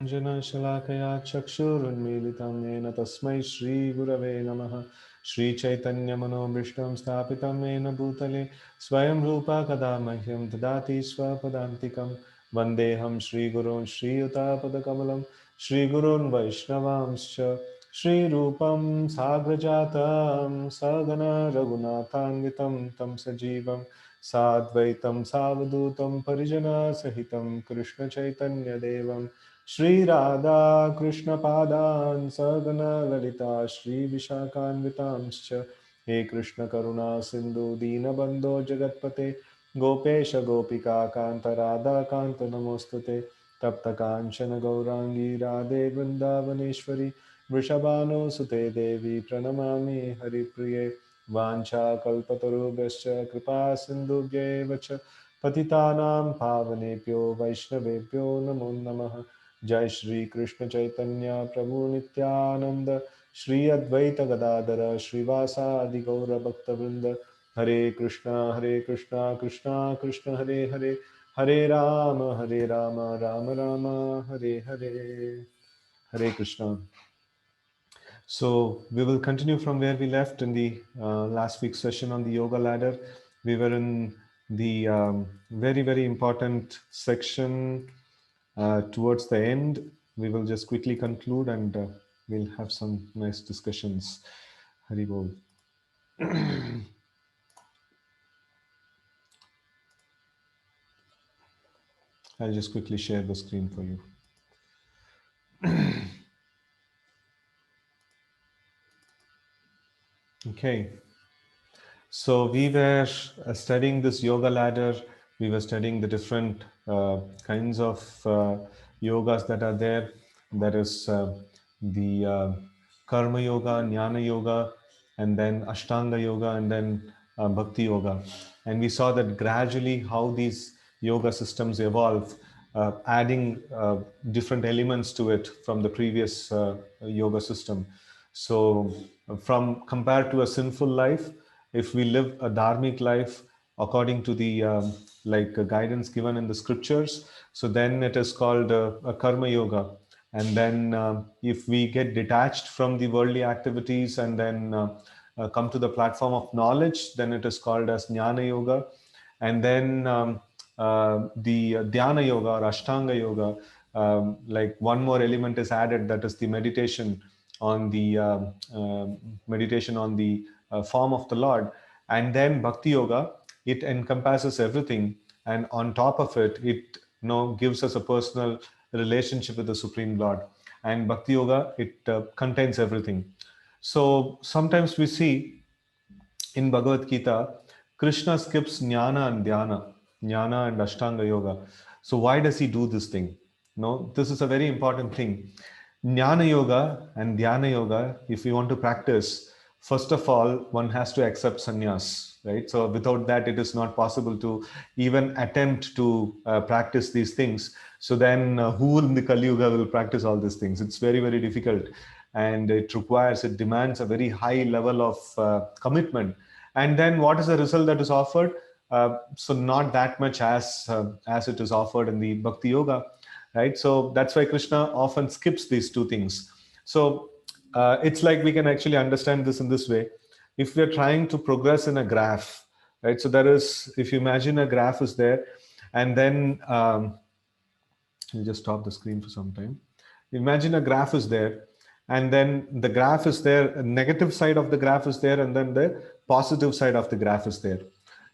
Anjana chakshurunmilitam yena tasmai Shri Gurave Namaha. Shri Chaitanya Manobhishtam Sthapitam yena Bhutale Swayam Rupa Kadamahyam Dadati Swapadantikam Vandeham Shri Gurun Shri Utapadakamalam Shri Gurun Vaishnavamscha Shri Rupam Sagrajatam Sagana Raghunathanvitam Tam Sajivam Sadvaitam Savadutam Parijana Sahitam Krishna Chaitanya Devam Shri Radha Krishna Padan Sagana Lalita Shri Vishakhanvitamscha He Krishna Karuna Sindhu Dina Bandho Jagatpate Gopesha Gopika Kanta Radha Kanta Namostute Tapta Kanchana Gaurangi Radhe Vrindavaneshwari Vrishabhano Sute Devi Pranamami Hari Priye Vancha Kalpatarubhascha Kripa Sindhubhye Vacha Patitanam Pavanebhyo Vaishnavebhyo Namo Namaha Jai Shri Krishna Chaitanya Prabhu Nityananda Shri Advaita Gadadara Srivasa Adi Gaura Bhakta Vrinda Hare Krishna Krishna Krishna Hare Hare Hare Rama Rama Rama Hare Hare Hare Krishna. So we will continue from where we left in the last week's session on the yoga ladder. We were in the very important section towards the end. We will just quickly conclude and we'll have some nice discussions. Hari Bol. I'll just quickly share the screen for you. Okay. So we were studying this yoga ladder. We were studying the different kinds of yogas that are there. That is the karma yoga, jnana yoga, and then ashtanga yoga, and then bhakti yoga. And we saw that gradually how these yoga systems evolve, adding different elements to it from the previous yoga system. So, from compared to a sinful life, if we live a dharmic life according to the guidance given in the scriptures, so then it is called a karma yoga. And then if we get detached from the worldly activities and then come to the platform of knowledge, then it is called as jnana yoga. And then the dhyana yoga or ashtanga yoga, like one more element is added, that is the meditation on the meditation on the form of the Lord. And then bhakti yoga, it encompasses everything, and on top of it, it gives us a personal relationship with the Supreme Lord. And bhakti yoga, it contains everything. So sometimes we see in Bhagavad Gita, Krishna skips jnana and dhyana, jnana and ashtanga yoga. So why does he do this thing? No, this is a very important thing. Jnana yoga and dhyana yoga, if you want to practice, first of all, one has to accept sannyas, right? So without that, it is not possible to even attempt to practice these things. So then who in the Kali Yuga will practice all these things? It's very difficult, and it demands a very high level of commitment. And then what is the result that is offered? So not that much as it is offered in the Bhakti Yoga, right? So that's why Krishna often skips these two things. So it's like we can actually understand this in this way. If we're trying to progress in a graph, right? So there is, if you imagine a graph is there, and then you just stop the screen for some time. Imagine a graph is there, and then the graph is there, a negative side of the graph is there, and then the positive side of the graph is there.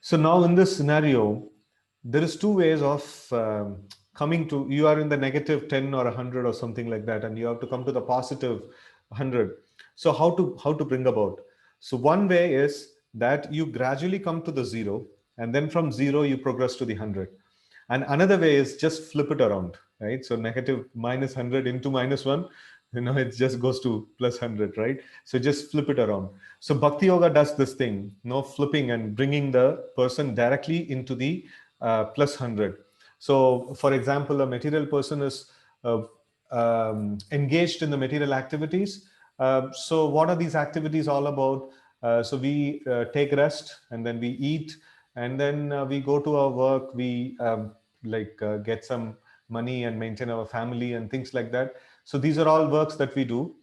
So now in this scenario, there is two ways of coming to, you are in the negative 10 or 100 or something like that, and you have to come to the positive 100. So how to bring about? So one way is that you gradually come to the zero, and then from zero you progress to the 100. And another way is just flip it around, right? So negative minus 100 into minus 1, it just goes to plus 100, right? So just flip it around. So Bhakti Yoga does this thing, flipping and bringing the person directly into the plus 100. So, for example, a material person is engaged in the material activities. So what are these activities all about? So we take rest, and then we eat, and then we go to our work. We get some money and maintain our family and things like that. So these are all works that we do.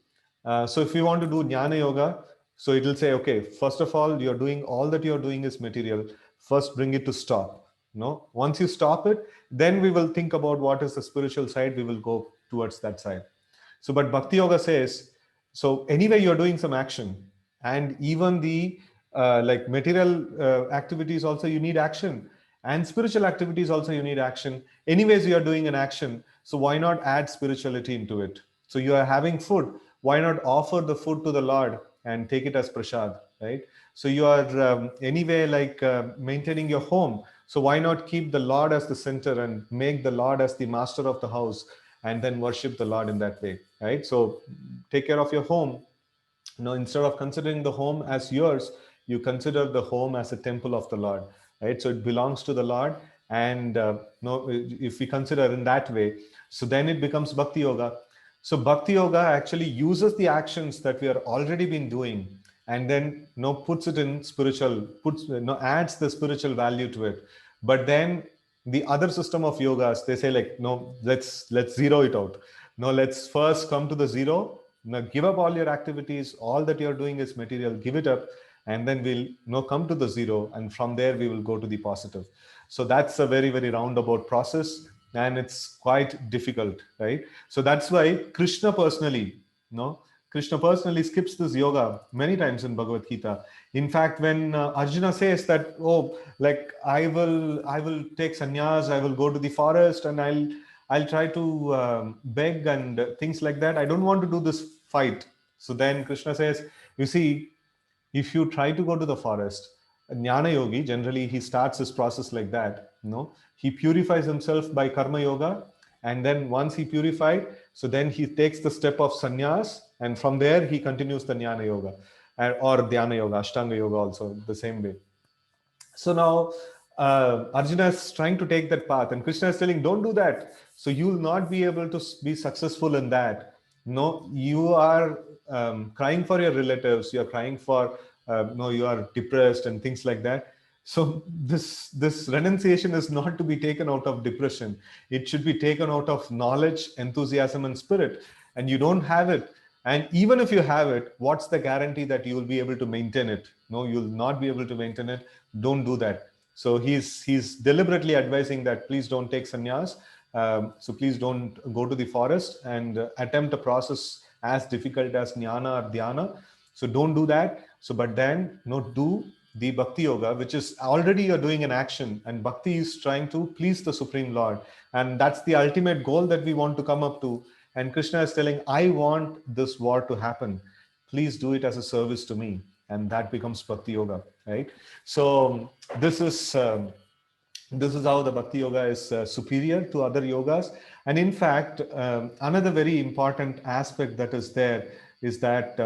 So if we want to do jnana yoga, so it will say, okay, first of all, you're doing all that you're doing is material. First, bring it to stop. No, once you stop it, then we will think about what is the spiritual side. We will go towards that side. So, but Bhakti Yoga says, so anyway, you're doing some action, and even the like material activities also you need action, and spiritual activities also you need action. Anyways, you are doing an action, so why not add spirituality into it? So you are having food. Why not offer the food to the Lord and take it as prasad, right? So you are anyway like maintaining your home. So why not keep the Lord as the center and make the Lord as the master of the house, and then worship the Lord in that way, right? So take care of your home. Instead of considering the home as yours, you consider the home as a temple of the Lord, right? So it belongs to the Lord. And no, if we consider in that way, so then it becomes Bhakti Yoga. So Bhakti Yoga actually uses the actions that we are already been doing, and then puts it in spiritual, adds the spiritual value to it. But then the other system of yogas, they say like, no, let's zero it out. No, let's first come to the zero. Now give up all your activities. All that you're doing is material. Give it up, and then we'll come to the zero, and from there we will go to the positive. So that's a very, very roundabout process, and it's quite difficult, right? So that's why Krishna personally skips this yoga many times in Bhagavad Gita. In fact, when Arjuna says that, oh, like I will take sannyas, I will go to the forest, and I'll try to beg and things like that. I don't want to do this fight. So then Krishna says, you see, if you try to go to the forest, a jnana yogi, generally he starts his process like that. He purifies himself by karma yoga, and then once he purified, so then he takes the step of sannyas, and from there he continues the jnana yoga, or dhyana yoga, ashtanga yoga also the same way. So now Arjuna is trying to take that path, and Krishna is telling, don't do that. So you will not be able to be successful in that. No, you are crying for your relatives, you are crying for, no, you are depressed and things like that. So this renunciation is not to be taken out of depression. It should be taken out of knowledge, enthusiasm, and spirit. And you don't have it. And even if you have it, what's the guarantee that you will be able to maintain it? No, you'll not be able to maintain it. Don't do that. So he's deliberately advising that please don't take sannyas. So please don't go to the forest and attempt a process as difficult as jnana or dhyana. So don't do that. So but then do the bhakti yoga, which is already you're doing an action, and bhakti is trying to please the Supreme Lord, and that's the ultimate goal that we want to come up to. And Krishna is telling, I want this war to happen. Please do it as a service to me, and that becomes bhakti yoga, right? So this is how the bhakti yoga is superior to other yogas. And in fact, another very important aspect that is there is that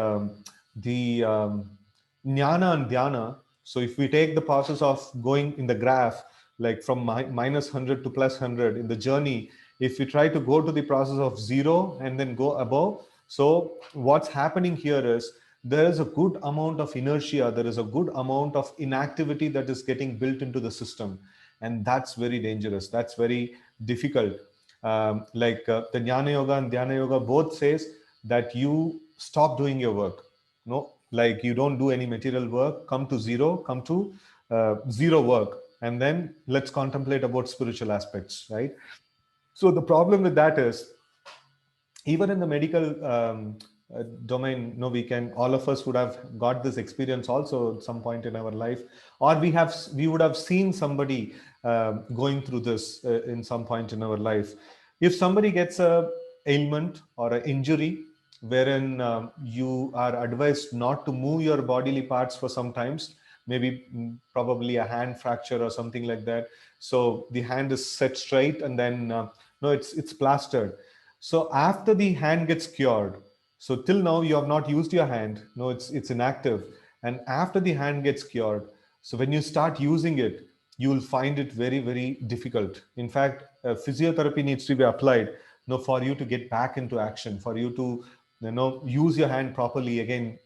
the jnana and dhyana. So if we take the process of going in the graph, like from minus 100 to plus 100 in the journey, if we try to go to the process of zero and then go above, so what's happening here is there is a good amount of inertia, there is a good amount of inactivity that is getting built into the system, and that's very dangerous, that's very difficult. The jnana yoga and dhyana yoga both says that you stop doing your work. No, like you don't do any material work, come to zero, come to zero work, and then let's contemplate about spiritual aspects, right? So the problem with that is, even in the medical domain, we can, all of us would have got this experience also at some point in our life, or we would have seen somebody going through this in some point in our life. If somebody gets a ailment or an injury wherein you are advised not to move your bodily parts for some times, maybe probably a hand fracture or something like that, so the hand is set straight, and then no, it's plastered. So after the hand gets cured, so till now you have not used your hand, no, it's inactive. And after the hand gets cured, so when you start using it, you will find it very, very difficult. In fact, physiotherapy needs to be applied, for you to get back into action, for you to use your hand properly again,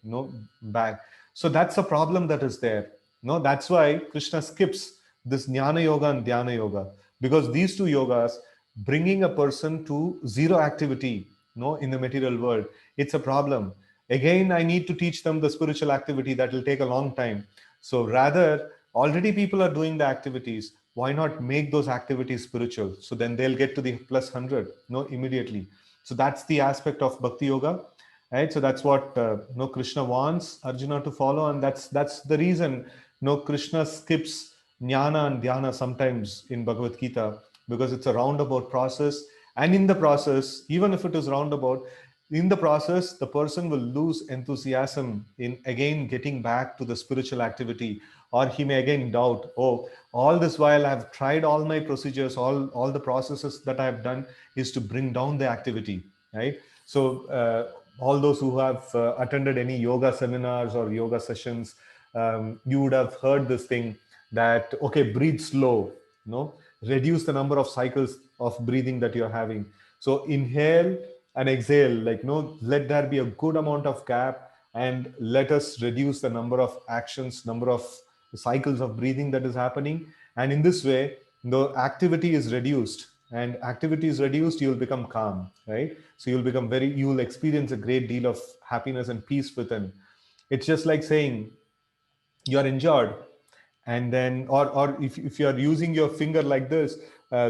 back. So that's a problem that is there. No, that's why Krishna skips this jnana yoga and dhyana yoga, because these two yogas, bringing a person to zero activity, no, in the material world, it's a problem. Again, I need to teach them the spiritual activity. That will take a long time. So rather, already people are doing the activities. Why not make those activities spiritual? So then they'll get to the plus 100, no, immediately. So that's the aspect of bhakti yoga, right? So that's what no, Krishna wants Arjuna to follow, and that's the reason no, Krishna skips jnana and dhyana sometimes in Bhagavad Gita, because it's a roundabout process. And in the process, even if it is roundabout, in the process the person will lose enthusiasm in again getting back to the spiritual activity, or he may again doubt, oh, all this while I've tried all my procedures, all the processes that I've done is to bring down the activity, right? So all those who have attended any yoga seminars or yoga sessions, you would have heard this thing that, okay, breathe slow, no, reduce the number of cycles of breathing that you're having. So inhale and exhale, like, no, let there be a good amount of gap, and let us reduce the number of actions, number of cycles of breathing that is happening. And in this way, the activity is reduced, and activity is reduced, you'll become calm, right? So you'll experience a great deal of happiness and peace within. It's just like saying you're injured, and then, or if you're using your finger like this,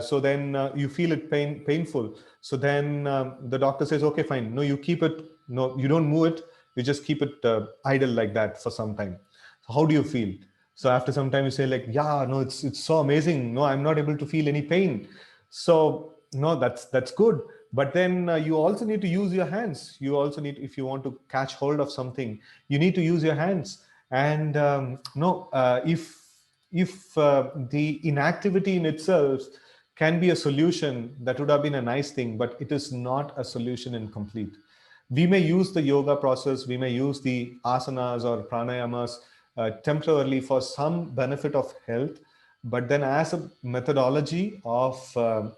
so then you feel it painful. So then the doctor says, okay, fine, no, you keep it, no, you don't move it, you just keep it idle like that for some time. So how do you feel? So after some time you say like, yeah, no, it's so amazing, no, I'm not able to feel any pain. So no, that's good. But then you also need to use your hands. You also need, if you want to catch hold of something, you need to use your hands. And no, if the inactivity in itself can be a solution, that would have been a nice thing, but it is not a solution in complete. We may use the yoga process, we may use the asanas or pranayamas temporarily for some benefit of health, but then as a methodology of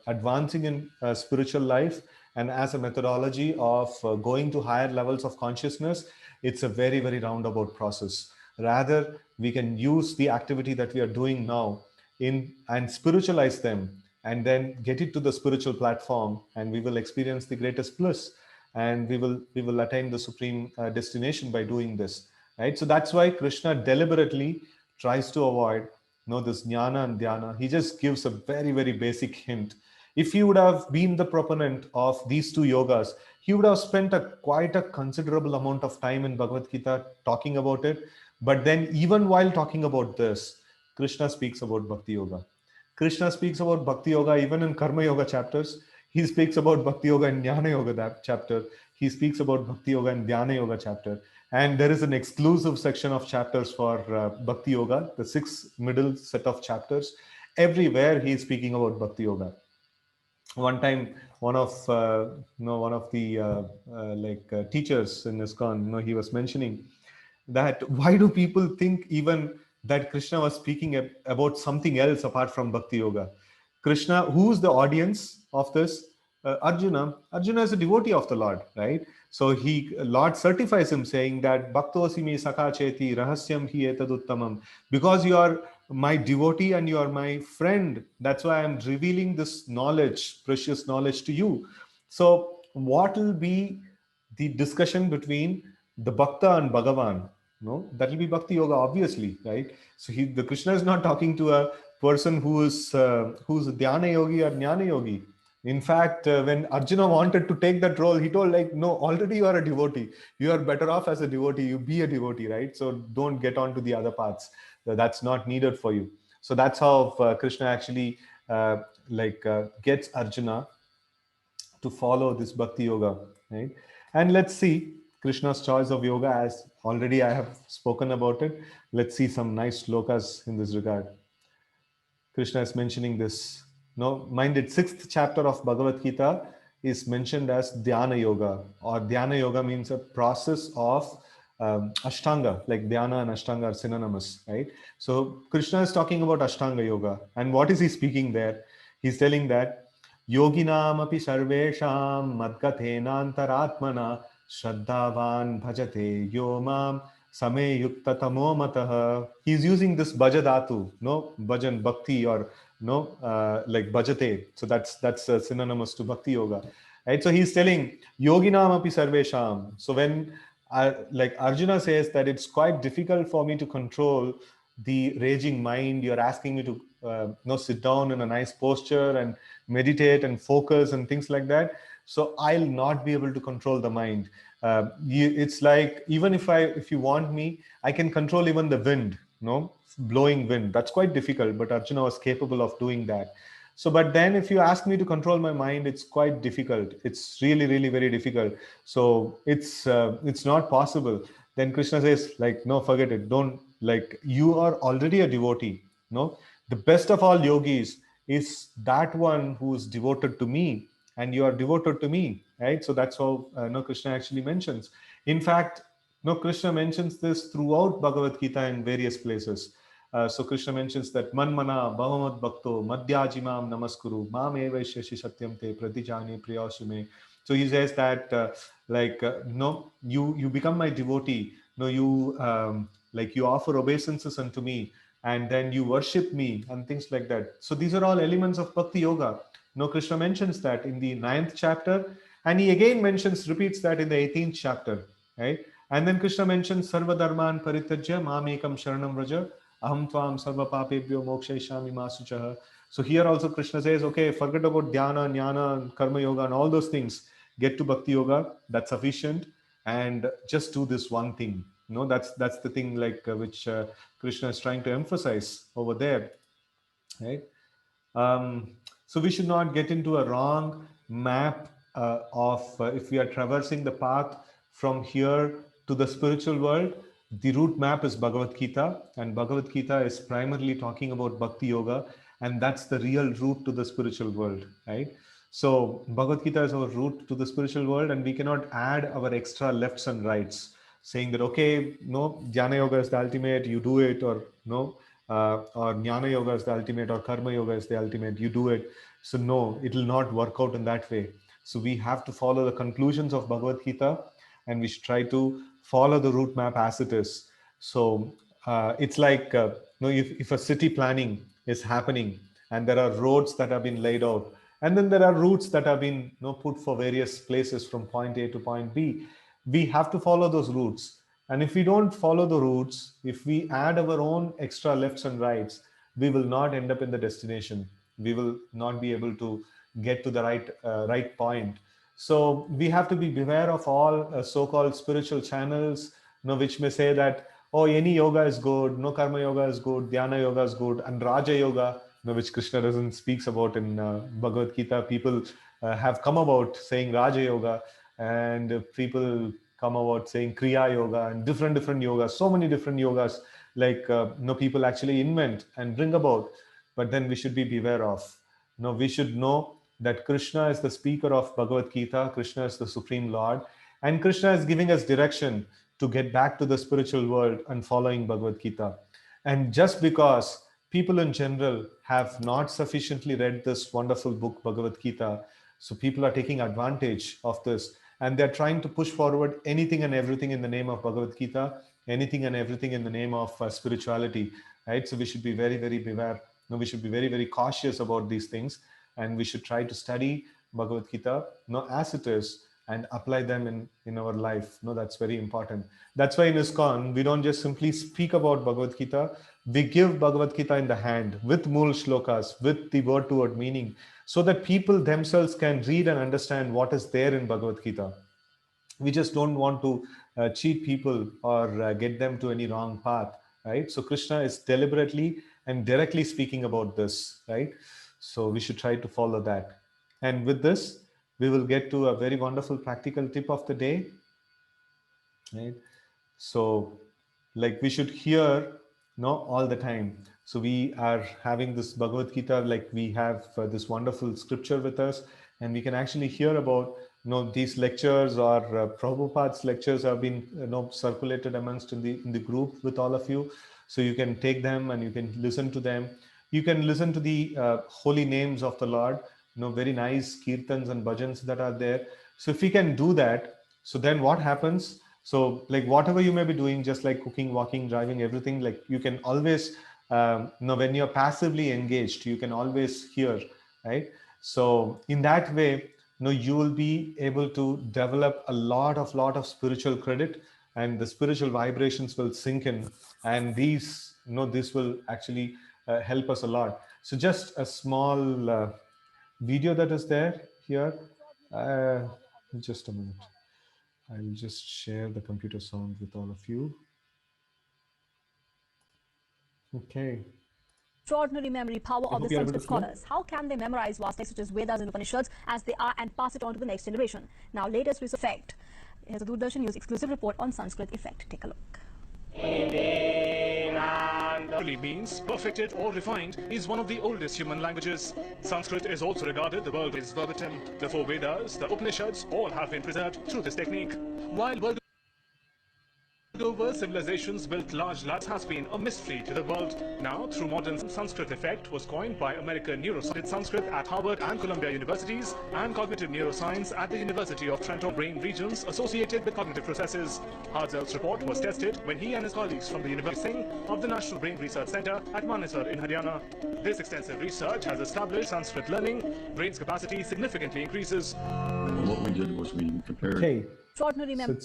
advancing in spiritual life, and as a methodology of going to higher levels of consciousness, it's a very, very roundabout process. Rather, we can use the activity that we are doing now in and spiritualize them, and then get it to the spiritual platform, and we will experience the greatest bliss, and we will attain the supreme destination by doing this, right? So that's why Krishna deliberately tries to avoid, this jnana and dhyana. He just gives a very, very basic hint. If he would have been the proponent of these two yogas, he would have spent quite a considerable amount of time in Bhagavad Gita talking about it. But then, even while talking about this, Krishna speaks about Bhakti Yoga. Krishna speaks about Bhakti Yoga even in Karma Yoga chapters. He speaks about Bhakti Yoga in Jnana Yoga chapter. He speaks about Bhakti Yoga in Dhyana Yoga chapter. And there is an exclusive section of chapters for Bhakti Yoga, the six middle set of chapters. Everywhere he is speaking about Bhakti Yoga. One time, one of the teachers in ISKCON, he was mentioning that why do people think even that Krishna was speaking about something else apart from Bhakti Yoga? Krishna, who's the audience of this? Arjuna. Arjuna is a devotee of the Lord, right? So Lord certifies him, saying that Bhaktosi me sakha cheti rahasyam hi etaduttamam. Because you are my devotee and you are my friend, that's why I'm revealing this knowledge, precious knowledge to you. So what will be the discussion between the Bhakta and Bhagavan? No, that will be Bhakti Yoga, obviously, right? So the Krishna is not talking to a person who's a Dhyana Yogi or Jnana Yogi. In fact, when Arjuna wanted to take that role, he told like, no, already you are a devotee. You are better off as a devotee. You be a devotee, right? So don't get on to the other paths. That's not needed for you. So that's how Krishna actually gets Arjuna to follow this Bhakti Yoga, right? And let's see Krishna's choice of yoga, as already I have spoken about it. Let's see some nice slokas in this regard. Krishna is mentioning this. Now, mind it, sixth chapter of Bhagavad Gita is mentioned as Dhyana Yoga, or Dhyana Yoga means a process of Ashtanga, like Dhyana and Ashtanga are synonymous, right? So Krishna is talking about Ashtanga Yoga. And what is he speaking there? He's telling that Yoginam api sarvesham madgathenantaratmana shraddhavan bhajate yomam same yukta tamo matah. He's using this bhajadatu, no, bhajan, bhakti, or no, like bhajate. So that's synonymous to bhakti yoga, right? So he's telling yoginam api sarvesham. So when like Arjuna says that it's quite difficult for me to control the raging mind, you're asking me to sit down in a nice posture and meditate and focus and things like that. So I'll not be able to control the mind. It's like, even if you want me, I can control even the wind, no, blowing wind. That's quite difficult, but Arjuna was capable of doing that. So, but then if you ask me to control my mind, it's quite difficult. It's really, really very difficult. So it's not possible. Then Krishna says, like, no, forget it. Don't, like, you are already a devotee. No, the best of all yogis is that one who is devoted to me, and you are devoted to me, right? So that's how no, Krishna actually mentions. In fact, no, Krishna mentions this throughout Bhagavad Gita in various places. So Krishna mentions that manmana bhavamat bhakto madhyajimam namaskuru mam evaishyashi satyam te pratijani priyasume. So he says that no, you become my devotee. No, you like you offer obeisances unto me, and then you worship me and things like that. So these are all elements of bhakti yoga. No, Krishna mentions that in the ninth chapter, and he again repeats that in the 18th chapter, right? And then Krishna mentions sarva dharman parityajya mamekam sharanam vraja aham tvam sarva papebhyo mokshayishami masuchaha. So here also Krishna says, okay, forget about dhyana, jnana, karma yoga, and all those things. Get to bhakti yoga. That's sufficient, and just do this one thing. No, that's the thing, like which Krishna is trying to emphasize over there, right? Um, so we should not get into a wrong map of if we are traversing the path from here to the spiritual world. The route map is Bhagavad Gita, and Bhagavad Gita is primarily talking about Bhakti Yoga, and that's the real route to the spiritual world, right? So Bhagavad Gita is our route to the spiritual world, and we cannot add our extra lefts and rights, saying that okay, no, Jnana Yoga is the ultimate, you do it, or no, or Jnana Yoga is the ultimate, or Karma Yoga is the ultimate, you do it. So no, it will not work out in that way. So we have to follow the conclusions of Bhagavad Gita, and we should try to follow the route map as it is. So it's like if a city planning is happening, and there are roads that have been laid out, and then there are routes that have been put for various places from point A to point B. We have to follow those routes, and if we don't follow the routes, if we add our own extra lefts and rights, we will not end up in the destination. We will not be able to get to the right point. So we have to be beware of all so-called spiritual channels, which may say that, oh, any yoga is good, no, karma yoga is good, dhyana yoga is good, and raja yoga, which Krishna doesn't speaks about in Bhagavad Gita. People have come about saying raja yoga, and people come about saying kriya yoga and different yogas, so many different yogas, like people actually invent and bring about. But then we should be beware of, we should know that Krishna is the speaker of Bhagavad Gita, Krishna is the supreme Lord, and Krishna is giving us direction to get back to the spiritual world and following Bhagavad Gita. And just because people in general have not sufficiently read this wonderful book Bhagavad Gita, so people are taking advantage of this, and they're trying to push forward anything and everything in the name of Bhagavad Gita, anything and everything in the name of spirituality, right? So we should be very, very beware. No, we should be very, very cautious about these things, and we should try to study Bhagavad Gita, as it is, and apply them in our life. No, that's very important. That's why in ISKCON, we don't just simply speak about Bhagavad Gita. We give Bhagavad Gita in the hand with mool shlokas, with the word-to-word meaning, so that people themselves can read and understand what is there in Bhagavad Gita. We just don't want to cheat people or get them to any wrong path, right? So Krishna is deliberately and directly speaking about this, right? So we should try to follow that. And with this, we will get to a very wonderful practical tip of the day, right? So like we should hear all the time. So we are having this Bhagavad Gita, like we have this wonderful scripture with us, and we can actually hear about these lectures, or Prabhupada's lectures have been circulated amongst in the group with all of you. So you can take them and you can listen to them. You can listen to the holy names of the Lord, very nice kirtans and bhajans that are there. So if we can do that, so then what happens? So like whatever you may be doing, just like cooking, walking, driving, everything, like you can always when you're passively engaged, you can always hear, right? So in that way, you will be able to develop a lot of spiritual credit, and the spiritual vibrations will sink in, and this will actually help us a lot. So just a small video that is there here. uh, just a minute, I will just share the computer sound with all of you. Okay. Extraordinary memory power I of the hope you're able to Sanskrit hear. scholars. How can they memorize vast texts such as Vedas and Upanishads as they are and pass it on to the next generation? Now, latest research effect. Here's a Doordarshan News exclusive report on Sanskrit effect. Take a look. Means perfected or refined is one of the oldest human languages. Sanskrit is also regarded the world is verbatim. The four Vedas, the Upanishads, all have been preserved through this technique. While world over civilizations built large labs has been a mystery to the world. Now, through modern Sanskrit effect was coined by American neuroscientist Sanskrit at Harvard and Columbia universities and cognitive neuroscience at the University of Trento brain regions associated with cognitive processes. Harzel's report was tested when he and his colleagues from the University of the National Brain Research Center at Manesar in Haryana. This extensive research has established Sanskrit learning, brain's capacity significantly increases. What we did was we compared. Okay. Extraordinary So memory.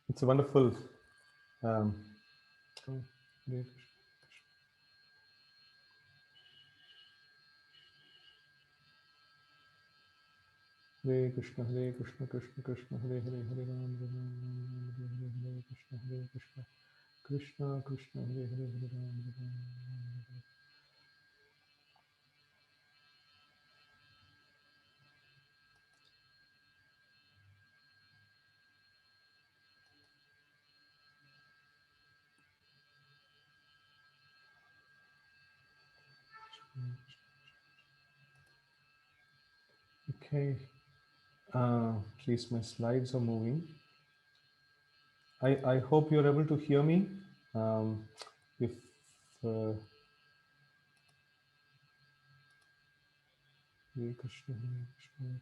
it's a wonderful. Um, Hare Krishna, Hare Krishna, Krishna Krishna, Hare Hare, Hare Ram, Ram Ram, Hare Hare, Hare Krishna, Hare Krishna, Krishna Krishna, Hare Hare, Hare Ram, Ram Ram. Okay. At least my slides are moving. I hope you're able to hear me. If Hare Krishna, Hare Krishna,